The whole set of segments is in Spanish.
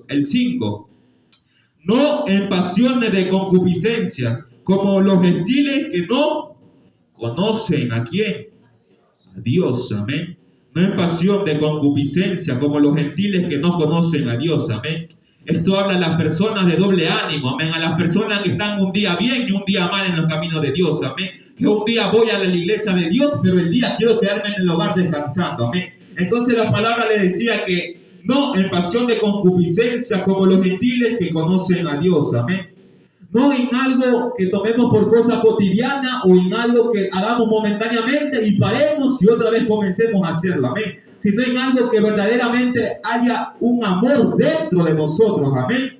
El 5. No en pasiones de concupiscencia, como los gentiles que no conocen a quién, a Dios, amén. No en pasión de concupiscencia, como los gentiles que no conocen a Dios, amén. Esto habla a las personas de doble ánimo, amén. A las personas que están un día bien y un día mal en los caminos de Dios, amén. Que un día voy a la iglesia de Dios, pero el día quiero quedarme en el hogar descansando, amén. Entonces la palabra le decía que no en pasión de concupiscencia como los gentiles que conocen a Dios, amén. No en algo que tomemos por cosa cotidiana o en algo que hagamos momentáneamente y paremos y otra vez comencemos a hacerlo, amén. Sino en algo que verdaderamente haya un amor dentro de nosotros, amén.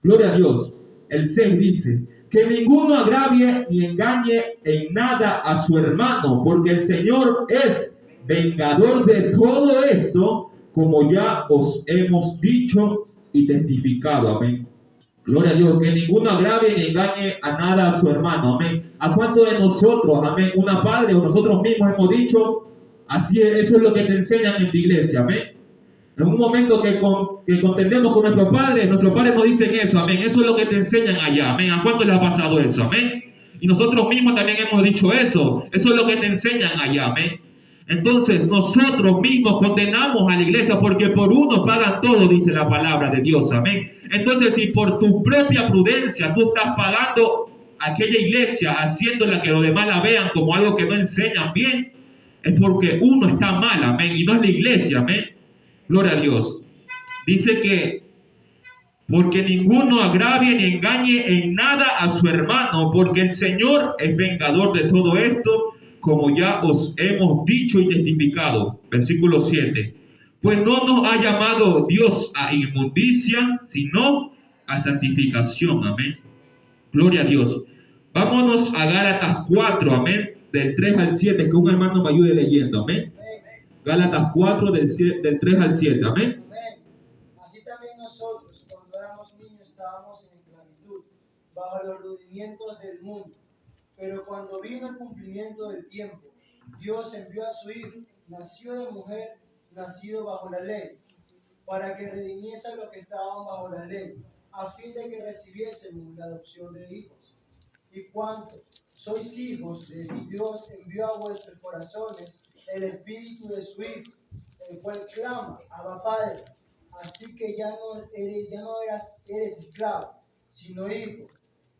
Gloria a Dios. El 6 dice, que ninguno agravie ni engañe en nada a su hermano, porque el Señor es vengador de todo esto, como ya os hemos dicho y testificado, amén. Gloria a Dios, que ninguno agravie ni engañe a nada a su hermano, amén. ¿A cuánto de nosotros, amén, una padre o nosotros mismos hemos dicho, así es, eso es lo que te enseñan en tu iglesia, amén? En un momento que contendemos con nuestros padres nos dicen eso, amén, eso es lo que te enseñan allá, amén. ¿A cuánto les ha pasado eso, amén? Y nosotros mismos también hemos dicho eso es lo que te enseñan allá, amén. Entonces nosotros mismos condenamos a la iglesia porque por uno pagan todo, dice la palabra de Dios, amén. Entonces si por tu propia prudencia tú estás pagando a aquella iglesia, haciéndola que los demás la vean como algo que no enseñan bien, es porque uno está mal, amén, y no es la iglesia, amén. Gloria a Dios. Dice que porque ninguno agravie ni engañe en nada a su hermano, porque el Señor es vengador de todo esto, como ya os hemos dicho y testificado. Versículo 7. Pues no nos ha llamado Dios a inmundicia, sino a santificación. Amén. Gloria a Dios. Vámonos a Gálatas 4, amén, del 3 al 7, que un hermano me ayude leyendo, amén. Gálatas 4, del 3 al 7, amén. Así también nosotros, cuando éramos niños, estábamos en esclavitud, bajo los rudimientos del mundo. Pero cuando vino el cumplimiento del tiempo, Dios envió a su Hijo, nacido de mujer, nacido bajo la ley, para que redimiese a los que estaban bajo la ley, a fin de que recibiésemos la adopción de hijos. Y cuanto sois hijos de Dios, envió a vuestros corazones el espíritu de su Hijo, el cual clama, Abba Padre. Así que ya no eres esclavo, sino hijo.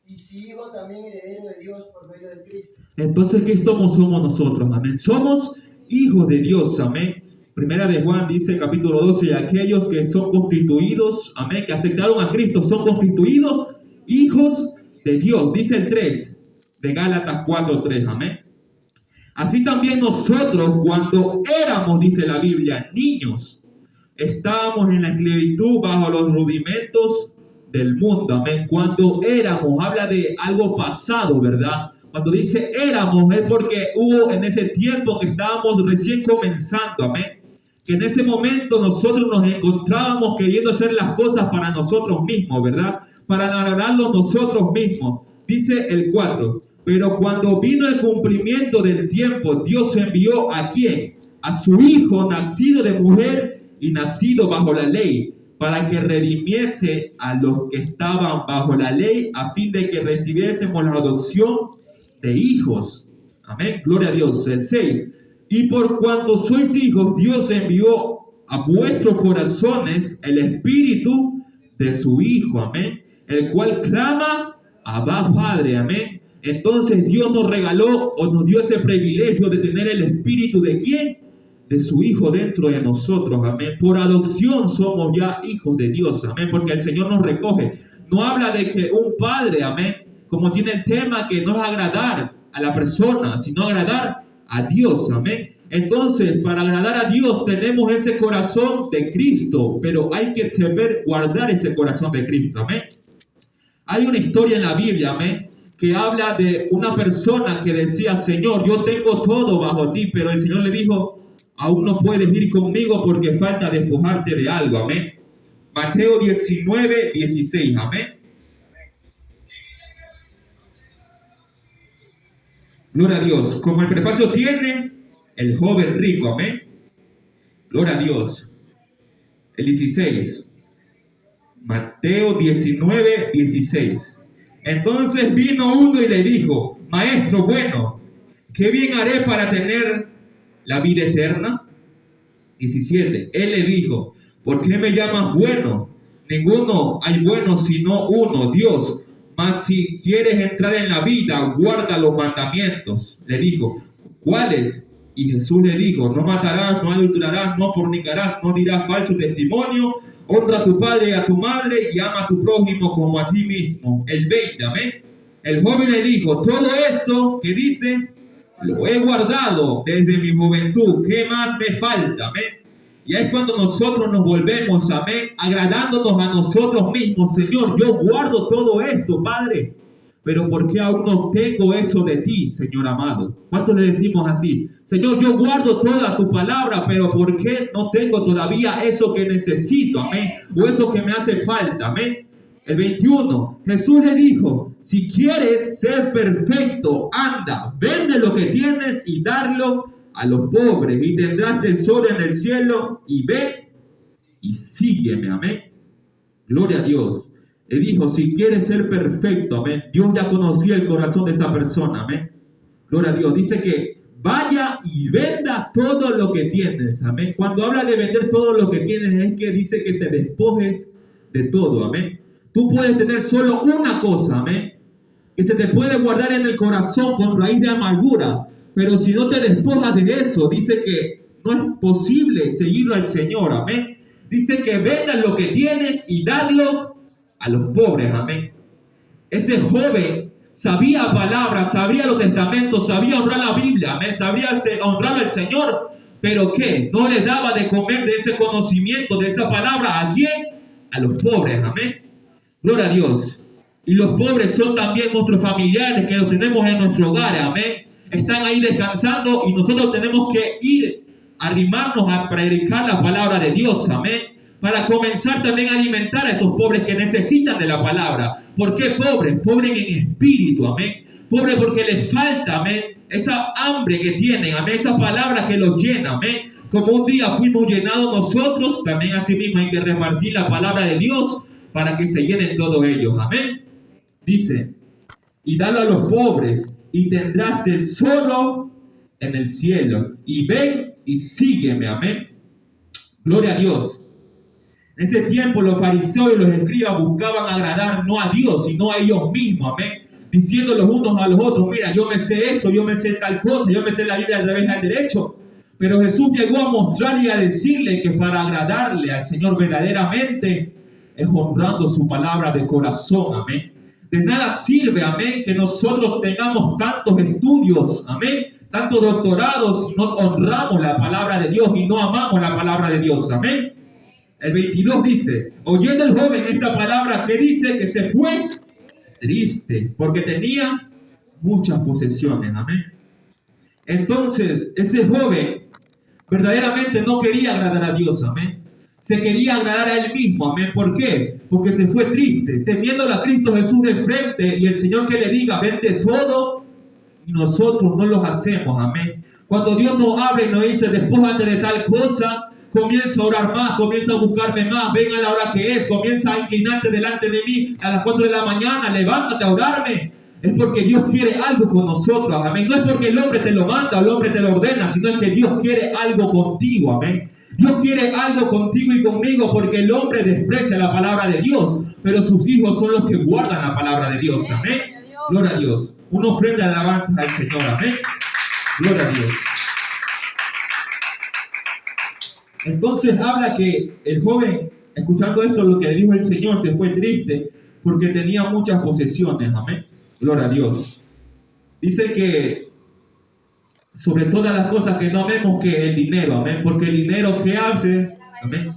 Y si hijo, también heredero de Dios por medio de Cristo. Entonces, ¿qué somos nosotros? Amén. Somos hijos de Dios, amén. Primera de Juan dice, capítulo 12, aquellos que son constituidos, amén, que aceptaron a Cristo, son constituidos hijos de Dios. Dice el 3 de Gálatas 4:3, amén. Así también nosotros, cuando éramos, dice la Biblia, niños, estábamos en la esclavitud bajo los rudimentos del mundo, amén. Cuando éramos, habla de algo pasado, ¿verdad? Cuando dice éramos, es porque hubo en ese tiempo que estábamos recién comenzando, amén. Que en ese momento nosotros nos encontrábamos queriendo hacer las cosas para nosotros mismos, ¿verdad? Para agradarlos nosotros mismos. Dice el 4. Pero cuando vino el cumplimiento del tiempo, Dios envió ¿a quién? A su Hijo, nacido de mujer y nacido bajo la ley, para que redimiese a los que estaban bajo la ley, a fin de que recibiésemos la adopción de hijos. Amén. Gloria a Dios. El 6. Y por cuanto sois hijos, Dios envió a vuestros corazones el espíritu de su Hijo. Amén. El cual clama, Abba Padre. Amén. Entonces Dios nos regaló o nos dio ese privilegio de tener el espíritu ¿de quién? De su Hijo dentro de nosotros, amén. Por adopción somos ya hijos de Dios, amén, porque el Señor nos recoge. No habla de que un padre, amén, como tiene el tema que no es agradar a la persona, sino agradar a Dios, amén. Entonces, para agradar a Dios tenemos ese corazón de Cristo, pero hay que saber guardar ese corazón de Cristo, amén. Hay una historia en la Biblia, amén, que habla de una persona que decía, Señor, yo tengo todo bajo ti, pero el Señor le dijo, aún no puedes ir conmigo porque falta despojarte de algo, amén. Mateo 19:16, amén. Gloria a Dios. Como el prefacio tiene el joven rico, amén. Gloria a Dios. El 16. Mateo 19, 16. Entonces vino uno y le dijo: Maestro bueno, ¿qué bien haré para tener la vida eterna? 17. Él le dijo: ¿por qué me llamas bueno? Ninguno hay bueno sino uno, Dios. Mas si quieres entrar en la vida, guarda los mandamientos. Le dijo: ¿cuáles? Y Jesús le dijo: no matarás, no adulterarás, no fornicarás, no dirás falso testimonio, honra a tu padre y a tu madre y ama a tu prójimo como a ti mismo. El 20, amén. El joven le dijo: todo esto que dice, lo he guardado desde mi juventud. ¿Qué más me falta? Amén. Y es cuando nosotros nos volvemos, amén, agradándonos a nosotros mismos. Señor, yo guardo todo esto, Padre, pero ¿por qué aún no tengo eso de ti, Señor amado? ¿Cuántos le decimos así? Señor, yo guardo toda tu palabra, pero ¿por qué no tengo todavía eso que necesito, amén? O eso que me hace falta, amén. El 21, Jesús le dijo: si quieres ser perfecto, anda, vende lo que tienes y darlo a los pobres, y tendrás tesoro en el cielo, y ve y sígueme, amén. Gloria a Dios. Le dijo: si quieres ser perfecto, amén. Dios ya conocía el corazón de esa persona, amén. Gloria a Dios. Dice que vaya y venda todo lo que tienes, amén. Cuando habla de vender todo lo que tienes, es que dice que te despojes de todo, amén. Tú puedes tener solo una cosa, amén, que se te puede guardar en el corazón con raíz de amargura, pero si no te despojas de eso, dice que no es posible seguirlo al Señor, amén. Dice que vendas lo que tienes y darlo a los pobres, amén. Ese joven sabía palabras, sabía los testamentos, sabía honrar la Biblia, amén, sabía honrar al Señor, pero ¿qué? No le daba de comer de ese conocimiento, de esa palabra. ¿A quién? A los pobres, amén. Gloria a Dios. Y los pobres son también nuestros familiares que los tenemos en nuestro hogar, amén. Están ahí descansando y nosotros tenemos que ir a arrimarnos a predicar la palabra de Dios, amén. Para comenzar también a alimentar a esos pobres que necesitan de la palabra. ¿Por qué pobres? Pobres en espíritu, amén. Pobres porque les falta, amén, esa hambre que tienen, amén, esa palabra que los llena, amén. Como un día fuimos llenados nosotros, también así mismo hay que repartir la palabra de Dios para que se llenen todos ellos, amén. Dice: y dalo a los pobres y tendrás tesoro en el cielo, y ven y sígueme, amén. Gloria a Dios. En ese tiempo los fariseos y los escribas buscaban agradar no a Dios, sino a ellos mismos, amén, diciendo los unos a los otros: mira, yo me sé esto, yo me sé tal cosa, yo me sé la Biblia al revés y al derecho. Pero Jesús llegó a mostrarle y a decirle que para agradarle al Señor verdaderamente es honrando su palabra de corazón, amén. De nada sirve, amén, que nosotros tengamos tantos estudios, amén, tantos doctorados, si no honramos la palabra de Dios y no amamos la palabra de Dios, amén. El 22 dice: oyendo el joven esta palabra, que dice que se fue triste, porque tenía muchas posesiones, amén. Entonces, ese joven verdaderamente no quería agradar a Dios, amén. Se quería agradar a él mismo, amén. ¿Por qué? Porque se fue triste, teniendo a Cristo Jesús de frente y el Señor que le diga: vende todo, y nosotros no los hacemos, amén. Cuando Dios nos abre y nos dice: despójate de tal cosa, comienza a orar más, comienza a buscarme más, ven a la hora que es, comienza a inclinarte delante de mí a las 4 de la mañana, levántate a orarme. Es porque Dios quiere algo con nosotros, amén. No es porque el hombre te lo manda o el hombre te lo ordena, sino es que Dios quiere algo contigo, amén. Dios quiere algo contigo y conmigo, porque el hombre desprecia la palabra de Dios, pero sus hijos son los que guardan la palabra de Dios, amén. Gloria a Dios. Una ofrenda de alabanza al Señor, amén. Gloria a Dios. Entonces habla que el joven, escuchando esto, lo que le dijo el Señor, se fue triste porque tenía muchas posesiones, amén. Gloria a Dios. Dice que sobre todas las cosas que no vemos, que el dinero, amén, porque el dinero que hace, amén,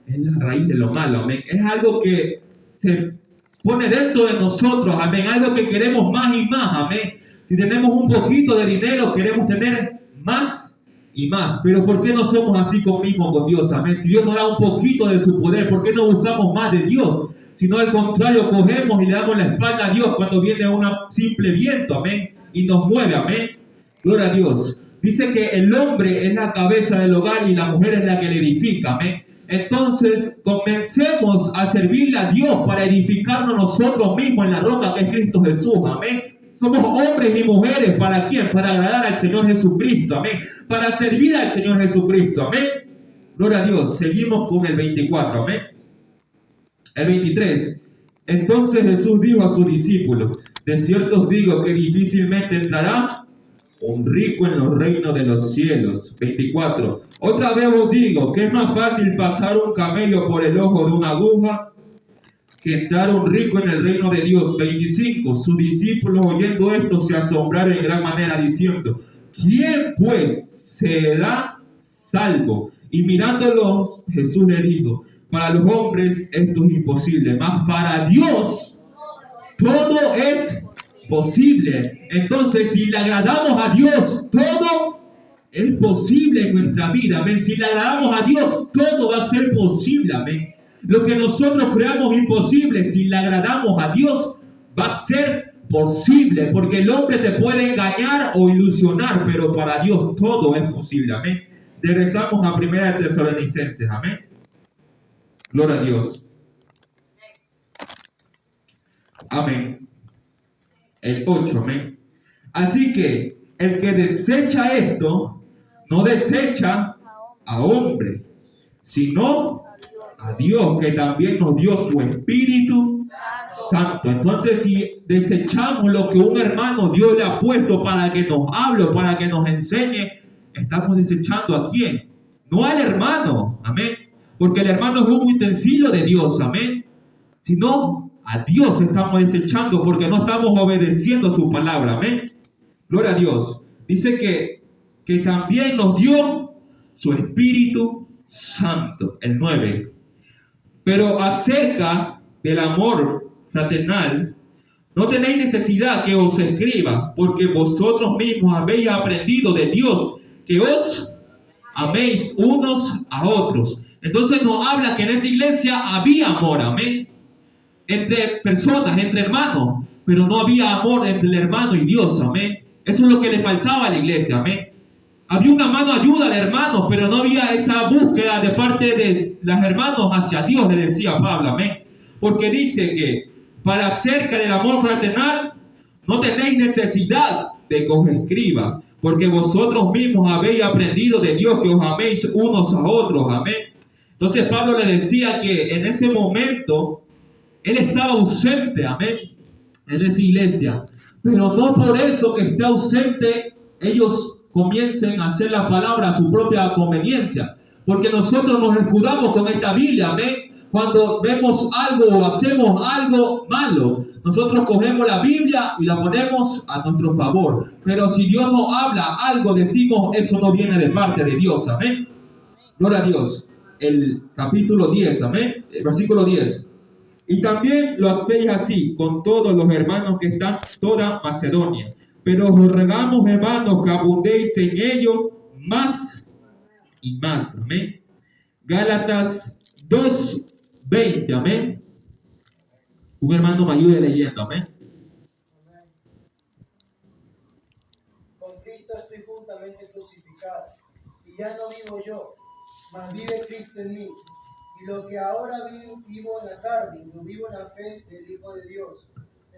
es la raíz de lo malo, amén. Es algo que se pone dentro de nosotros, amén, algo que queremos más y más, amén. Si tenemos un poquito de dinero, queremos tener más y más. Pero ¿por qué no somos así conmigo con Dios, amén? Si Dios nos da un poquito de su poder, ¿por qué no buscamos más de Dios? Si no, al contrario, cogemos y le damos la espalda a Dios cuando viene un simple viento, amén, y nos mueve, amén. Gloria a Dios. Dice que el hombre es la cabeza del hogar y la mujer es la que le edifica, amén. Entonces, comencemos a servirle a Dios para edificarnos nosotros mismos en la roca que es Cristo Jesús. Amén. Somos hombres y mujeres, ¿para quién? Para agradar al Señor Jesucristo. Amén. Para servir al Señor Jesucristo. Amén. Gloria a Dios. Seguimos con el 24. Amén. El 23. Entonces Jesús dijo a sus discípulos: de cierto os digo que difícilmente entrará un rico en los reinos de los cielos. 24. Otra vez os digo que es más fácil pasar un camello por el ojo de una aguja que entrar un rico en el reino de Dios. 25. Sus discípulos, oyendo esto, se asombraron en gran manera, diciendo: ¿quién pues será salvo? Y mirándolos, Jesús le dijo: para los hombres esto es imposible, mas para Dios todo es posible. Entonces, si le agradamos a Dios, todo es posible en nuestra vida. Amén. Si le agradamos a Dios, todo va a ser posible. Amén. Lo que nosotros creamos imposible, si le agradamos a Dios, va a ser posible. Porque el hombre te puede engañar o ilusionar, pero para Dios todo es posible. Amén. Regresamos a 1 Tesalonicenses. Amén. Gloria a Dios. Amén. El 8. Amén. Así que el que desecha esto, no desecha a hombre, sino a Dios, que también nos dio su Espíritu Santo. Entonces, si desechamos lo que un hermano Dios le ha puesto para que nos hable, para que nos enseñe, estamos desechando ¿a quién? No al hermano. Amén. Porque el hermano es un utensilio de Dios. Amén. Sino a Dios estamos desechando porque no estamos obedeciendo su palabra. Amén. Gloria a Dios. Dice que también nos dio su Espíritu Santo. El 9. Pero acerca del amor fraternal, no tenéis necesidad que os escriba, porque vosotros mismos habéis aprendido de Dios que os améis unos a otros. Entonces nos habla que en esa iglesia había amor, amén, entre personas, entre hermanos, pero no había amor entre el hermano y Dios, amén. Eso es lo que le faltaba a la iglesia, amén. Había una mano ayuda de hermanos, pero no había esa búsqueda de parte de los hermanos hacia Dios, le decía Pablo, amén. Porque dice que para acerca del amor fraternal no tenéis necesidad de que os escriba, porque vosotros mismos habéis aprendido de Dios que os améis unos a otros, amén. Entonces Pablo le decía que en ese momento él estaba ausente, amén, en esa iglesia, pero no por eso que esté ausente ellos comiencen a hacer la palabra a su propia conveniencia, porque nosotros nos escudamos con esta Biblia, amén. Cuando vemos algo o hacemos algo malo, nosotros cogemos la Biblia y la ponemos a nuestro favor. Pero si Dios nos habla algo, decimos, eso no viene de parte de Dios, amén. Gloria a Dios. El capítulo 10, amén, el versículo 10. Y también lo hacéis así con todos los hermanos que están toda Macedonia. Pero os rogamos, hermanos, que abundéis en ello más y más, amén. Gálatas 2:20, amén. Un hermano me ayude leyendo, amén. Con Cristo estoy juntamente crucificado, y ya no vivo yo, mas vive Cristo en mí. Y lo que ahora vivo en la carne, lo vivo en la fe del Hijo de Dios,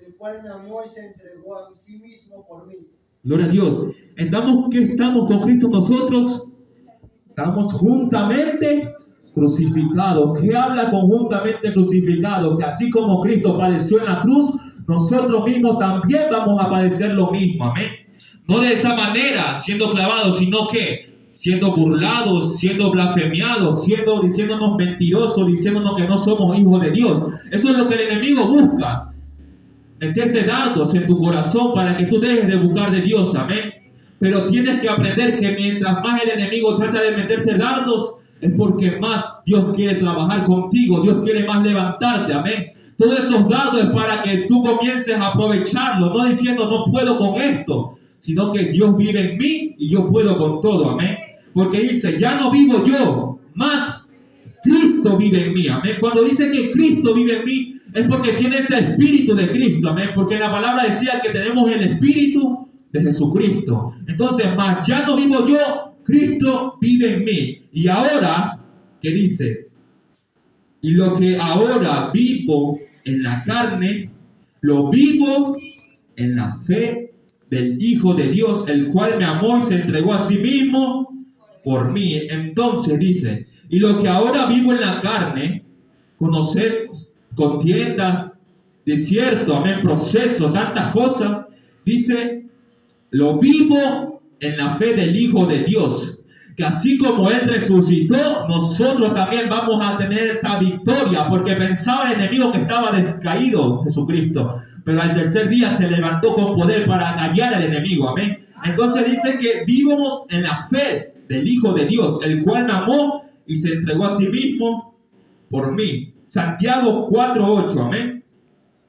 el cual me amó y se entregó a sí mismo por mí. Gloria a Dios. ¿Qué estamos con Cristo nosotros? Estamos juntamente crucificados. ¿Qué habla conjuntamente crucificados? Que así como Cristo padeció en la cruz, nosotros mismos también vamos a padecer lo mismo. Amén. No de esa manera, siendo clavados, sino que siendo burlados, siendo blasfemiados, diciéndonos mentirosos, diciéndonos que no somos hijos de Dios. Eso es lo que el enemigo busca. Meterte dardos en tu corazón para que tú dejes de buscar de Dios. Amén. Pero tienes que aprender que mientras más el enemigo trata de meterte dardos, es porque más Dios quiere trabajar contigo. Dios quiere más levantarte. Amén. Todos esos dardos es para que tú comiences a aprovecharlo. No diciendo no puedo con esto, sino que Dios vive en mí y yo puedo con todo. Amén. Porque dice, ya no vivo yo, más Cristo vive en mí. Amén. Cuando dice que Cristo vive en mí, es porque tiene ese espíritu de Cristo. Amén. Porque la palabra decía que tenemos el espíritu de Jesucristo. Entonces, más ya no vivo yo, Cristo vive en mí. Y ahora, ¿qué dice? Y lo que ahora vivo en la carne, lo vivo en la fe del Hijo de Dios, el cual me amó y se entregó a sí mismo por mí. Entonces dice, y lo que ahora vivo en la carne, conocemos, contiendas, desierto, amén, procesos, tantas cosas, dice, lo vivo en la fe del Hijo de Dios, que así como Él resucitó, nosotros también vamos a tener esa victoria, porque pensaba el enemigo que estaba descaído, Jesucristo, pero al tercer día se levantó con poder para callar al enemigo, amén. Entonces dice que vivimos en la fe del Hijo de Dios, el cual me amó y se entregó a sí mismo por mí. Santiago 4:8, amén.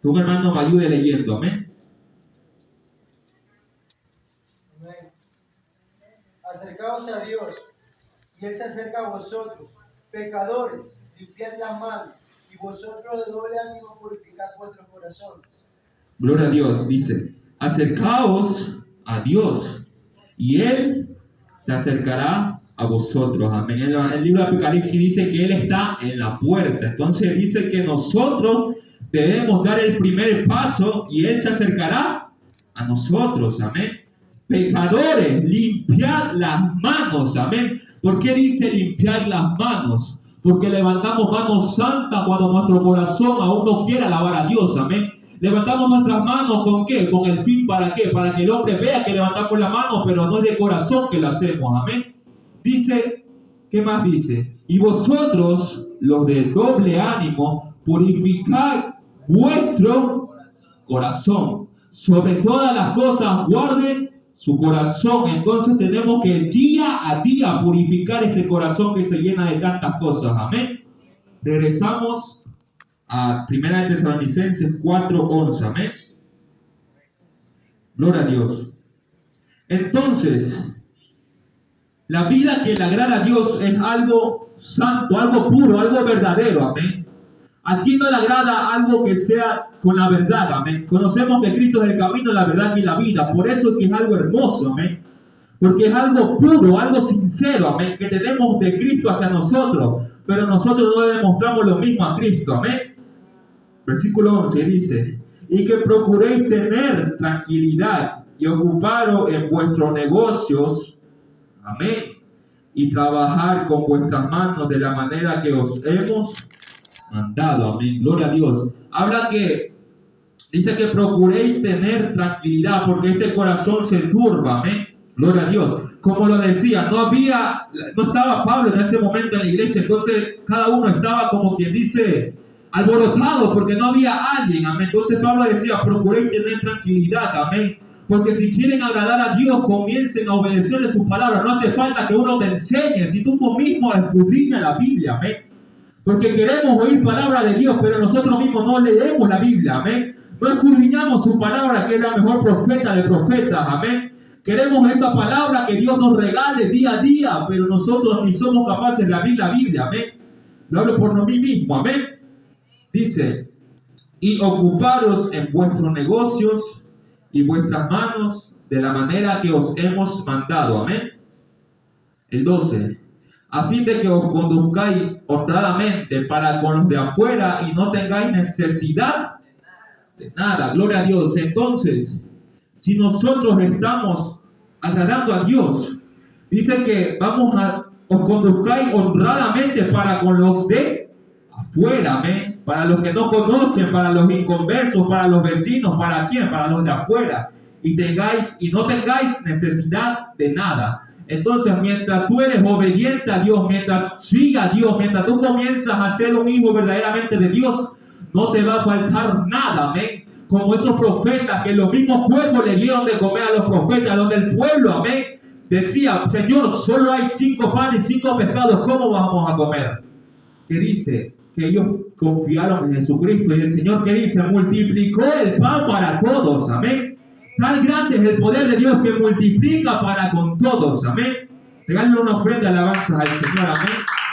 Tu hermano me ayude leyendo, amén. Acercaos a Dios, y Él se acerca a vosotros. Pecadores, limpiad las manos, y vosotros de doble ánimo purificad vuestros corazones. Gloria a Dios, dice, acercaos a Dios, y Él se acercará a vosotros. Amén. En el libro de Apocalipsis dice que Él está en la puerta. Entonces dice que nosotros debemos dar el primer paso, y Él se acercará a nosotros. Amén. Pecadores, limpiad las manos, amén. ¿Por qué dice limpiar las manos? Porque levantamos manos santas cuando nuestro corazón aún no quiere alabar a Dios, amén. Levantamos nuestras manos ¿con qué? Con el fin ¿para qué? Para que el hombre vea que levantamos la mano, pero no es de corazón que lo hacemos, amén. Dice, ¿qué más dice? Y vosotros, los de doble ánimo, purificad vuestro corazón. Sobre todas las cosas guarden su corazón. Entonces tenemos que día a día purificar este corazón que se llena de tantas cosas. Amén. Regresamos a 1 Tesalonicenses 4:11. Amén. Gloria a Dios. Entonces, la vida que le agrada a Dios es algo santo, algo puro, algo verdadero. Amén. ¿A quién no le agrada algo que sea con la verdad? Amén. Conocemos que Cristo es el camino, la verdad y la vida. Por eso es que es algo hermoso. Amén. Porque es algo puro, algo sincero. Amén. Que tenemos de Cristo hacia nosotros. Pero nosotros no le demostramos lo mismo a Cristo. Amén. Versículo 11 dice, y que procuréis tener tranquilidad y ocuparos en vuestros negocios. Amén. Y trabajar con vuestras manos de la manera que os hemos mandado. Amén. Gloria a Dios. Habla que dice que procuréis tener tranquilidad porque este corazón se turba. Amén. Gloria a Dios. Como lo decía, no estaba Pablo en ese momento en la iglesia, entonces cada uno estaba como quien dice alborotado porque no había alguien. Amén. Entonces Pablo decía, procuréis tener tranquilidad. Amén. Porque si quieren agradar a Dios, comiencen a obedecerle sus palabras. No hace falta que uno te enseñe, si tú mismo escudriñas la Biblia. Amén. Porque queremos oír palabra de Dios, pero nosotros mismos no leemos la Biblia, amén. No escudriñamos su palabra, que es la mejor profeta de profetas, amén. Queremos esa palabra que Dios nos regale día a día, pero nosotros ni somos capaces de abrir la Biblia, amén. Lo hablo por mí mismo, amén. Dice, y ocuparos en vuestros negocios y vuestras manos de la manera que os hemos mandado, amén. El 12. A fin de que os conduzcáis honradamente para con los de afuera y no tengáis necesidad de nada. Gloria a Dios. Entonces, si nosotros estamos agradando a Dios, dice que os conduzcáis honradamente para con los de afuera, amén. Para los que no conocen, para los inconversos, para los vecinos, ¿para quién? Para los de afuera. Y no tengáis necesidad de nada. Entonces, mientras tú eres obediente a Dios, mientras sigas a Dios, mientras tú comienzas a ser un hijo verdaderamente de Dios, no te va a faltar nada, amén. Como esos profetas que los mismos cuervos le dieron de comer a los profetas, donde el pueblo, amén, decía, Señor, solo hay 5 panes y 5 pescados, ¿cómo vamos a comer? ¿Qué dice? Que ellos confiaron en Jesucristo y el Señor, ¿qué dice? Multiplicó el pan para todos, amén. Tan grande es el poder de Dios que multiplica para con todos. Amén. Regálale una ofrenda de alabanza al Señor. Amén.